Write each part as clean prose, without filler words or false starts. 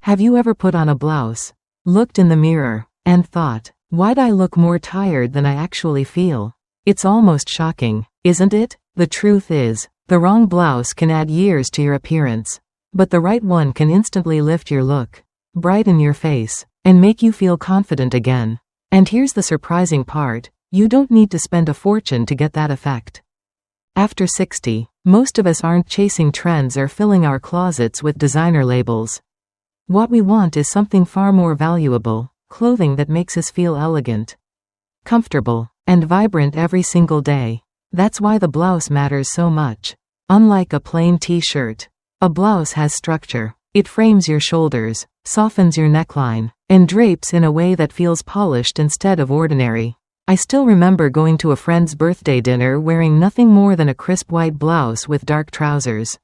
Have you ever put on a blouse, looked in the mirror, and thought, why'd I look more tired than I actually feel? It's almost shocking, isn't it? The truth is, the wrong blouse can add years to your appearance, but the right one can instantly lift your look, brighten your face, and make you feel confident again. And here's the surprising part, you don't need to spend a fortune to get that effect. After 60, most of us aren't chasing trends or filling our closets with designer labels. What we want is something far more valuable, clothing that makes us feel elegant, comfortable, and vibrant every single day. That's why the blouse matters so much. Unlike a plain t-shirt, a blouse has structure. It frames your shoulders, softens your neckline, and drapes in a way that feels polished instead of ordinary. I still remember going to a friend's birthday dinner wearing nothing more than a crisp white blouse with dark trousers.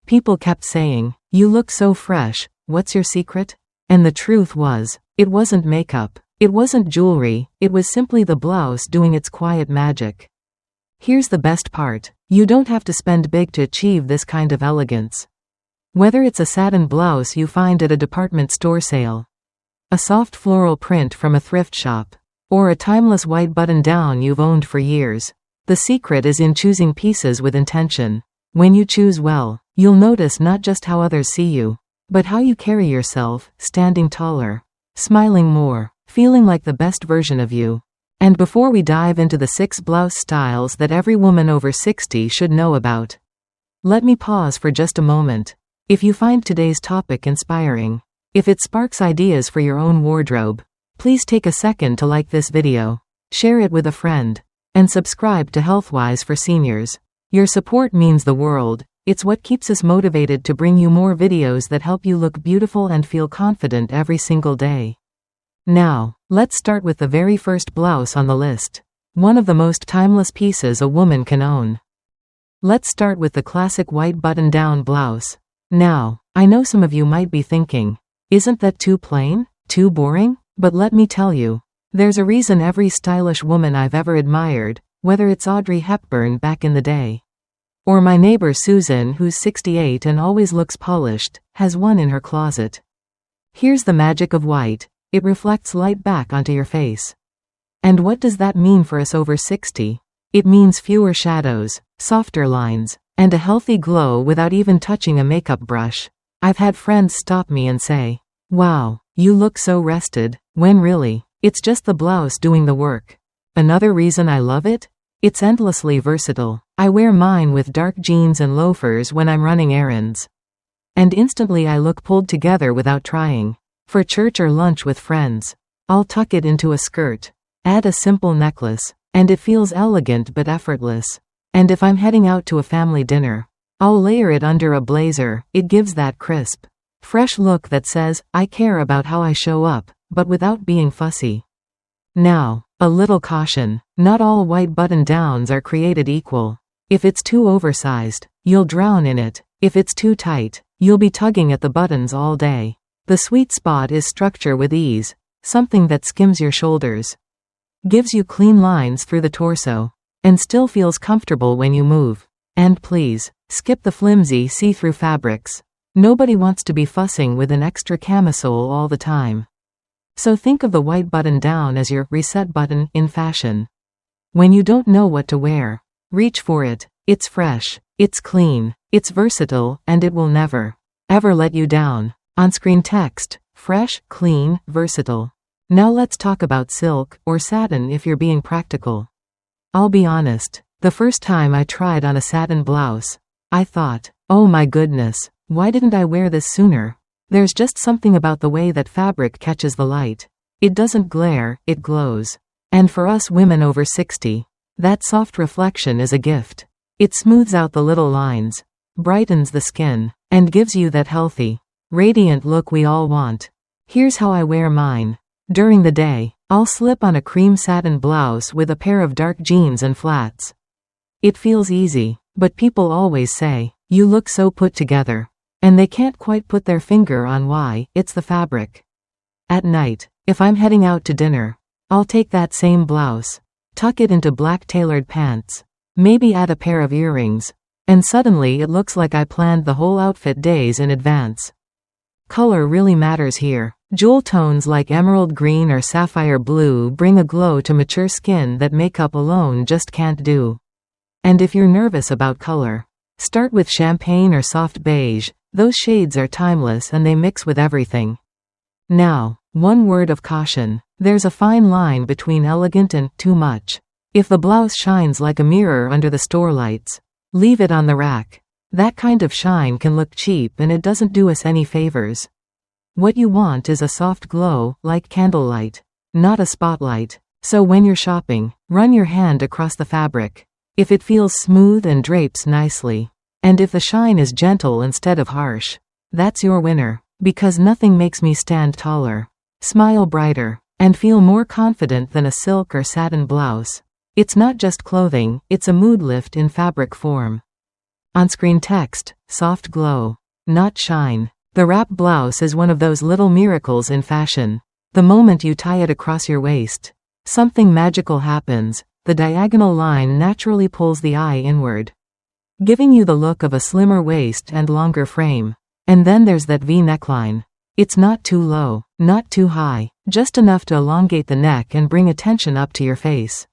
People kept saying, "You look so fresh, what's your secret?" And the truth was, it wasn't makeup, it wasn't jewelry, it was simply the blouse doing its quiet magic. Here's the best part, you don't have to spend big to achieve this kind of elegance. Whether it's a satin blouse you find at a department store sale, a soft floral print from a thrift shop, or a timeless white button-down you've owned for years, the secret is in choosing pieces with intention. When you choose well, you'll notice not just how others see you, but how you carry yourself, standing taller, smiling more, feeling like the best version of you. And before we dive into the 6 blouse styles that every woman over 60 should know about, let me pause for just a moment. If you find today's topic inspiring, if it sparks ideas for your own wardrobe, please take a second to like this video, share it with a friend, and subscribe to Healthwise for Seniors. Your support means the world. It's what keeps us motivated to bring you more videos that help you look beautiful and feel confident every single day. Now, let's start with the very first blouse on the list. One of the most timeless pieces a woman can own. Let's start with the classic white button-down blouse. Now, I know some of you might be thinking, isn't that too plain? Too boring? But let me tell you, there's a reason every stylish woman I've ever admired, whether it's Audrey Hepburn back in the day, or my neighbor Susan who's 68 and always looks polished, has one in her closet. Here's the magic of white. It reflects light back onto your face. And what does that mean for us over 60? It means fewer shadows, softer lines, and a healthy glow without even touching a makeup brush. I've had friends stop me and say, "Wow, you look so rested," when really, it's just the blouse doing the work. Another reason I love it? It's endlessly versatile. I wear mine with dark jeans and loafers when I'm running errands, and instantly I look pulled together without trying. For church or lunch with friends, I'll tuck it into a skirt, add a simple necklace, and it feels elegant but effortless. And if I'm heading out to a family dinner, I'll layer it under a blazer. It gives that crisp, fresh look that says, I care about how I show up, but without being fussy. Now, a little caution, not all white button-downs are created equal. If it's too oversized, you'll drown in it. If it's too tight, you'll be tugging at the buttons all day. The sweet spot is structure with ease, something that skims your shoulders, gives you clean lines through the torso, and still feels comfortable when you move. And please, skip the flimsy see-through fabrics. Nobody wants to be fussing with an extra camisole all the time. So think of the white button-down as your reset button in fashion. When you don't know what to wear, reach for it. It's fresh, it's clean, it's versatile, and it will never, ever let you down. On-screen text, fresh, clean, versatile. Now let's talk about silk, or satin if you're being practical. I'll be honest, the first time I tried on a satin blouse, I thought, oh my goodness, why didn't I wear this sooner? There's just something about the way that fabric catches the light. It doesn't glare, it glows. And for us women over 60, that soft reflection is a gift. It smooths out the little lines, brightens the skin, and gives you that healthy, radiant look we all want. Here's how I wear mine. During the day, I'll slip on a cream satin blouse with a pair of dark jeans and flats. It feels easy, but people always say, you look so put together. And they can't quite put their finger on why. It's the fabric. At night, if I'm heading out to dinner, I'll take that same blouse, tuck it into black tailored pants, maybe add a pair of earrings, and suddenly it looks like I planned the whole outfit days in advance. Color really matters here. Jewel tones like emerald green or sapphire blue bring a glow to mature skin that makeup alone just can't do. And if you're nervous about color, start with champagne or soft beige. Those shades are timeless and they mix with everything. Now, one word of caution. There's a fine line between elegant and too much. If the blouse shines like a mirror under the store lights, leave it on the rack. That kind of shine can look cheap and it doesn't do us any favors. What you want is a soft glow, like candlelight, not a spotlight. So when you're shopping, run your hand across the fabric. If it feels smooth and drapes nicely, and if the shine is gentle instead of harsh, that's your winner. Because nothing makes me stand taller, smile brighter, and feel more confident than a silk or satin blouse. It's not just clothing, it's a mood lift in fabric form. On-screen text, soft glow, not shine. The wrap blouse is one of those little miracles in fashion. The moment you tie it across your waist, something magical happens. The diagonal line naturally pulls the eye inward, giving you the look of a slimmer waist and longer frame. And then there's that V neckline. It's not too low, not too high, just enough to elongate the neck and bring attention up to your face.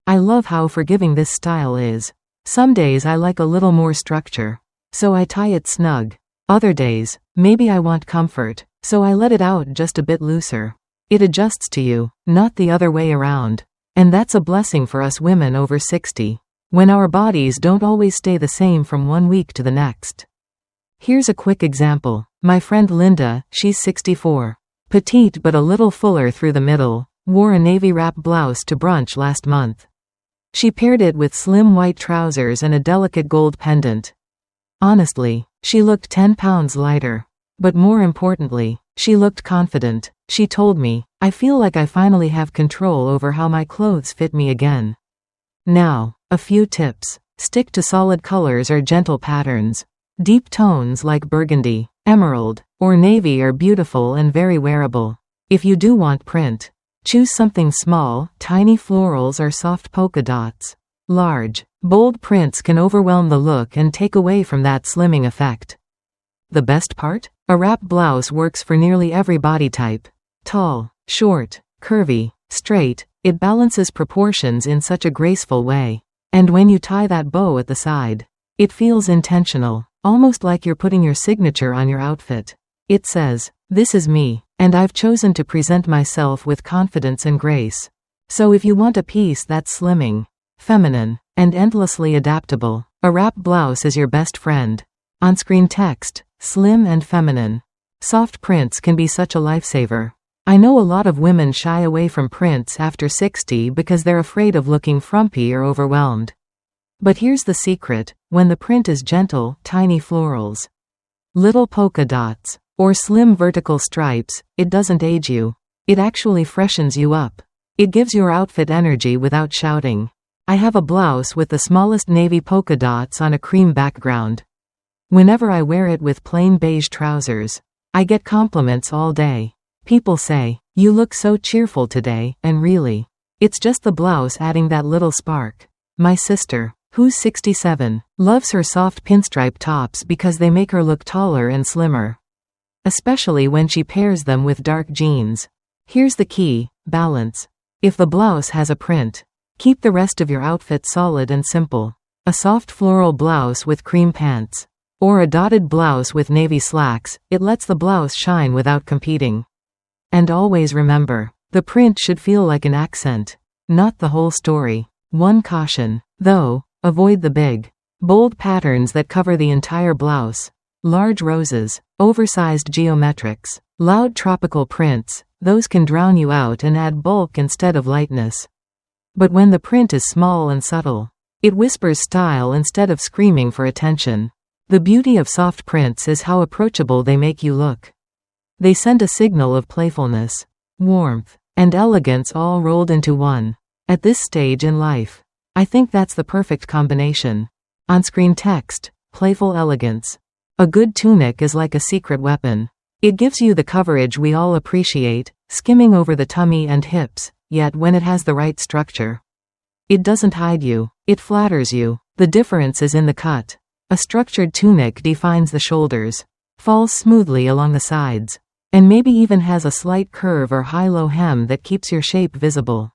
I love how forgiving this style is. Some days I like a little more structure, so I tie it snug. Other days, maybe I want comfort, so I let it out just a bit looser. It adjusts to you, not the other way around. And that's a blessing for us women over 60, when our bodies don't always stay the same from one week to the next. Here's a quick example. My friend Linda, she's 64. Petite but a little fuller through the middle, wore a navy wrap blouse to brunch last month. She paired it with slim white trousers and a delicate gold pendant. Honestly, she looked 10 pounds lighter. But more importantly, she looked confident. She told me, "I feel like I finally have control over how my clothes fit me again." Now, a few tips. Stick to solid colors or gentle patterns. Deep tones like burgundy, emerald, or navy are beautiful and very wearable. If you do want print, choose something small, tiny florals or soft polka dots. Large, bold prints can overwhelm the look and take away from that slimming effect. The best part? A wrap blouse works for nearly every body type. Tall, short, curvy, straight, it balances proportions in such a graceful way. And when you tie that bow at the side, it feels intentional. Almost like you're putting your signature on your outfit. It says, "This is me, and I've chosen to present myself with confidence and grace." So if you want a piece that's slimming, feminine, and endlessly adaptable, a wrap blouse is your best friend. On-screen text, slim and feminine. Soft prints can be such a lifesaver. I know a lot of women shy away from prints after 60 because they're afraid of looking frumpy or overwhelmed. But here's the secret: when the print is gentle, tiny florals, little polka dots, or slim vertical stripes, it doesn't age you. It actually freshens you up. It gives your outfit energy without shouting. I have a blouse with the smallest navy polka dots on a cream background. Whenever I wear it with plain beige trousers, I get compliments all day. People say, "You look so cheerful today," and really, it's just the blouse adding that little spark. My sister, who's 67, loves her soft pinstripe tops because they make her look taller and slimmer. Especially when she pairs them with dark jeans. Here's the key: balance. If the blouse has a print, keep the rest of your outfit solid and simple. A soft floral blouse with cream pants, or a dotted blouse with navy slacks, it lets the blouse shine without competing. And always remember, the print should feel like an accent, not the whole story. One caution, though: avoid the big, bold patterns that cover the entire blouse. Large roses, oversized geometrics, loud tropical prints, those can drown you out and add bulk instead of lightness. But when the print is small and subtle, it whispers style instead of screaming for attention. The beauty of soft prints is how approachable they make you look. They send a signal of playfulness, warmth, and elegance all rolled into one. At this stage in life, I think that's the perfect combination. On-screen text, playful elegance. A good tunic is like a secret weapon. It gives you the coverage we all appreciate, skimming over the tummy and hips, yet when it has the right structure, it doesn't hide you, it flatters you. The difference is in the cut. A structured tunic defines the shoulders. falls smoothly along the sides, and maybe even has a slight curve or high-low hem that keeps your shape visible.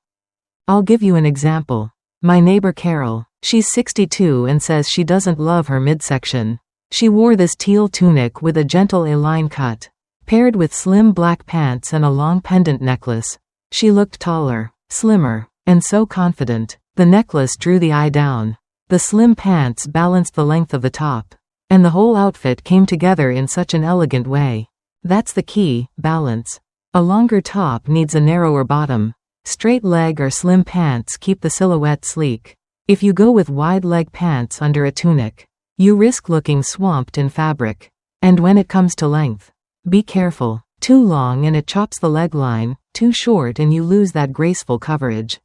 I'll give you an example. My neighbor Carol, she's 62 and says she doesn't love her midsection. She wore this teal tunic with a gentle A-line cut, paired with slim black pants and a long pendant necklace. She looked taller, slimmer, and so confident. The necklace drew the eye down. The slim pants balanced the length of the top, and the whole outfit came together in such an elegant way. That's the key, balance. A longer top needs a narrower bottom. Straight leg or slim pants keep the silhouette sleek. If you go with wide leg pants under a tunic, you risk looking swamped in fabric. And when it comes to length, be careful. Too long and it chops the leg line, too short and you lose that graceful coverage.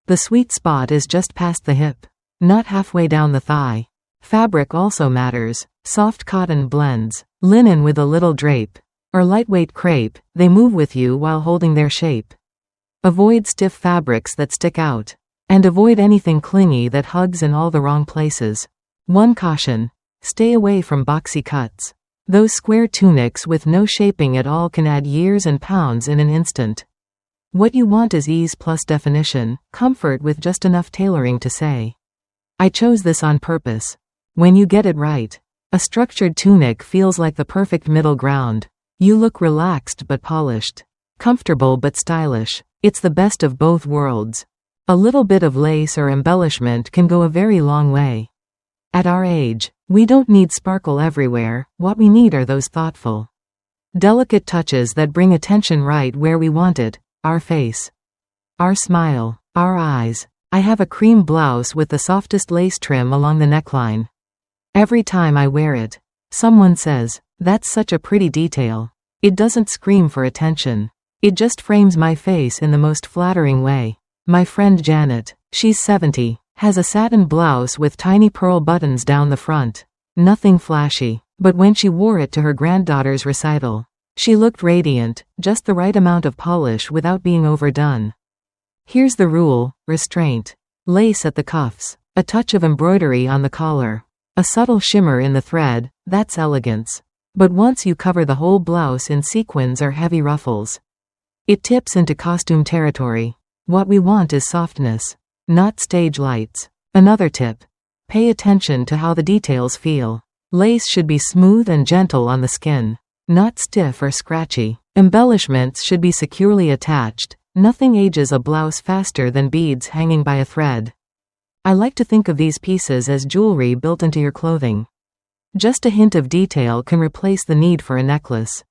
The sweet spot is just past the hip, not halfway down the thigh. Fabric also matters. Soft cotton blends, linen with a little drape, or lightweight crepe, they move with you while holding their shape. Avoid stiff fabrics that stick out, and avoid anything clingy that hugs in all the wrong places. One caution: stay away from boxy cuts. Those square tunics with no shaping at all can add years and pounds in an instant. What you want is ease plus definition, comfort with just enough tailoring to say, I chose this on purpose. When you get it right, a structured tunic feels like the perfect middle ground. You look relaxed but polished, comfortable but stylish. It's the best of both worlds. A little bit of lace or embellishment can go a very long way. At our age, we don't need sparkle everywhere. What we need are those thoughtful, delicate touches that bring attention right where we want it: our face, our smile, our eyes. I have a cream blouse with the softest lace trim along the neckline. Every time I wear it, someone says, "That's such a pretty detail." It doesn't scream for attention. It just frames my face in the most flattering way. My friend Janet, she's 70, has a satin blouse with tiny pearl buttons down the front. Nothing flashy, but when she wore it to her granddaughter's recital, she looked radiant, just the right amount of polish without being overdone. Here's the rule: restraint. Lace at the cuffs, a touch of embroidery on the collar, a subtle shimmer in the thread, that's elegance. But once you cover the whole blouse in sequins or heavy ruffles, it tips into costume territory. What we want is softness, not stage lights. Another tip: pay attention to how the details feel. Lace should be smooth and gentle on the skin, not stiff or scratchy. Embellishments should be securely attached. Nothing ages a blouse faster than beads hanging by a thread. I like to think of these pieces as jewelry built into your clothing. Just a hint of detail can replace the need for a necklace,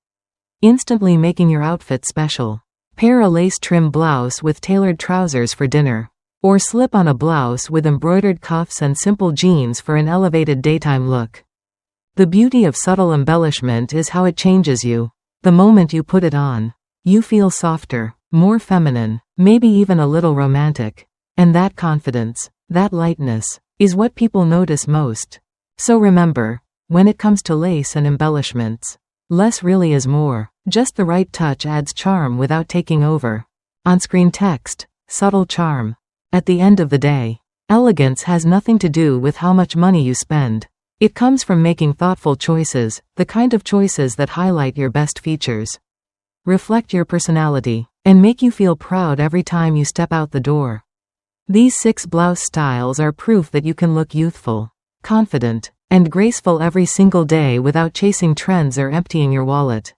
instantly making your outfit special. Pair a lace-trim blouse with tailored trousers for dinner, or slip on a blouse with embroidered cuffs and simple jeans for an elevated daytime look. The beauty of subtle embellishment is how it changes you. The moment you put it on, you feel softer, more feminine, maybe even a little romantic. And that confidence, that lightness, is what people notice most. So remember, when it comes to lace and embellishments, less really is more. Just the right touch adds charm without taking over. On-screen text, subtle charm. At the end of the day, elegance has nothing to do with how much money you spend. It comes from making thoughtful choices, the kind of choices that highlight your best features, reflect your personality, and make you feel proud every time you step out the door. These 6 blouse styles are proof that you can look youthful, confident, and graceful every single day without chasing trends or emptying your wallet.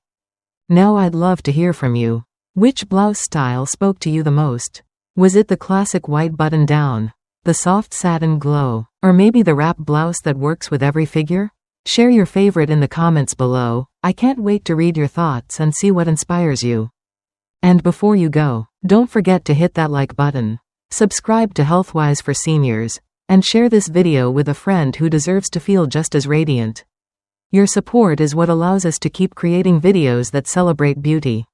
Now I'd love to hear from you. Which blouse style spoke to you the most? Was it the classic white button down, the soft satin glow, or maybe the wrap blouse that works with every figure? Share your favorite in the comments below. I can't wait to read your thoughts and see what inspires you. And before you go, don't forget to hit that like button, subscribe to Healthwise for Seniors, and share this video with a friend who deserves to feel just as radiant. Your support is what allows us to keep creating videos that celebrate beauty,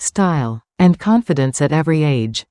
style, and confidence at every age.